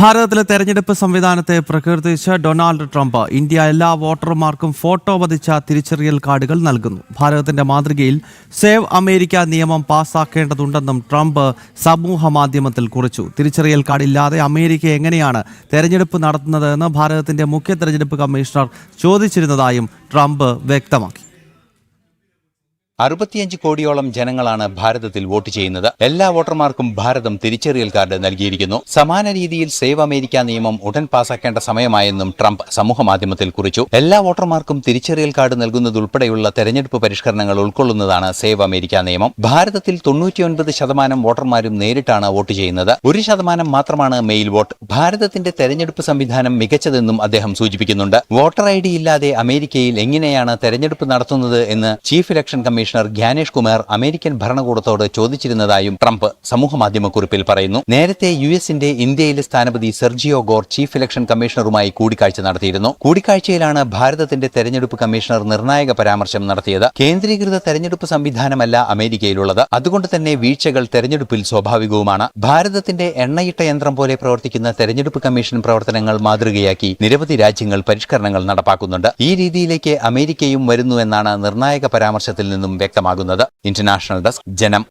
ഭാരതത്തിലെ തെരഞ്ഞെടുപ്പ് സംവിധാനത്തെ പ്രകീർത്തിച്ച് ഡൊണാൾഡ് ട്രംപ് ഇന്ത്യ എല്ലാ വോട്ടർമാർക്കും ഫോട്ടോ പതിച്ച തിരിച്ചറിയൽ കാർഡുകൾ നൽകുന്നു. ഭാരതത്തിന്റെ മാതൃകയിൽ സേവ് അമേരിക്ക നിയമം പാസാക്കേണ്ടതുണ്ടെന്നും ട്രംപ് സമൂഹ മാധ്യമത്തിൽ കുറിച്ചു. തിരിച്ചറിയൽ കാർഡില്ലാതെ അമേരിക്ക എങ്ങനെയാണ് തെരഞ്ഞെടുപ്പ് നടത്തുന്നതെന്ന് ഭാരതത്തിന്റെ മുഖ്യ തെരഞ്ഞെടുപ്പ് കമ്മീഷണർ ചോദിച്ചിരുന്നതായും ട്രംപ് വ്യക്തമാക്കി. 65 കോടിയോളം ജനങ്ങളാണ് ഭാരതത്തിൽ വോട്ട് ചെയ്യുന്നത്. എല്ലാ വോട്ടർമാർക്കും ഭാരതം തിരിച്ചറിയൽ കാർഡ് നൽകിയിരിക്കുന്നു. സമാന രീതിയിൽ സേവ് അമേരിക്ക നിയമം ഉടൻ പാസാക്കേണ്ട സമയമായെന്നും ട്രംപ് സമൂഹമാധ്യമത്തിൽ കുറിച്ചു. എല്ലാ വോട്ടർമാർക്കും തിരിച്ചറിയൽ കാർഡ് നൽകുന്നതുൾപ്പെടെയുള്ള തെരഞ്ഞെടുപ്പ് പരിഷ്കരണങ്ങൾ ഉൾക്കൊള്ളുന്നതാണ് സേവ് അമേരിക്ക നിയമം. ഭാരതത്തിൽ 99% വോട്ടർമാരും നേരിട്ടാണ് വോട്ട് ചെയ്യുന്നത്. 1% മാത്രമാണ് മെയിൽ വോട്ട്. ഭാരതത്തിന്റെ തെരഞ്ഞെടുപ്പ് സംവിധാനം മികച്ചതെന്നും അദ്ദേഹം സൂചിപ്പിക്കുന്നുണ്ട്. വോട്ടർ ഐ ഡി ഇല്ലാതെ അമേരിക്കയിൽ എങ്ങനെയാണ് തെരഞ്ഞെടുപ്പ് നടത്തുന്നത് എന്ന് chief election commissioner Gyanesh Kumar American ഭരണകൂടത്തോട് ചോദിച്ചിരുന്നതായും ട്രംപ് സമൂഹമാധ്യമക്കുറിപ്പിൽ പറയുന്നു. നേരത്തെ യുഎസിന്റെ ഇന്ത്യയിലെ സ്ഥാനപതി സെർജിയോ ഗോർ ചീഫ് ഇലക്ഷൻ കമ്മീഷണറുമായി കൂടിക്കാഴ്ച നടത്തിയിരുന്നു. കൂടിക്കാഴ്ചയിലാണ് ഭാരതത്തിന്റെ തെരഞ്ഞെടുപ്പ് കമ്മീഷണർ നിർണായക പരാമർശം നടത്തിയത്. കേന്ദ്രീകൃത തെരഞ്ഞെടുപ്പ് സംവിധാനമല്ല അമേരിക്കയിലുള്ളത്. അതുകൊണ്ട് തന്നെ വീഴ്ചകൾ തെരഞ്ഞെടുപ്പിൽ സ്വാഭാവികവുമാണ്. ഭാരതത്തിന്റെ എണ്ണയിട്ട യന്ത്രം പോലെ പ്രവർത്തിക്കുന്ന തെരഞ്ഞെടുപ്പ് കമ്മീഷൻ പ്രവർത്തനങ്ങൾ മാതൃകയാക്കി നിരവധി രാജ്യങ്ങൾ പരിഷ്കരണങ്ങൾ നടപ്പാക്കുന്നുണ്ട്. ഈ രീതിയിലേക്ക് അമേരിക്കയും വരുന്നു എന്നാണ് നിർണായക പരാമർശത്തിൽ നിന്നും വ്യക്തമാകുന്നത്. ഇന്റർനാഷണൽ ഡെസ്ക്, ജനം.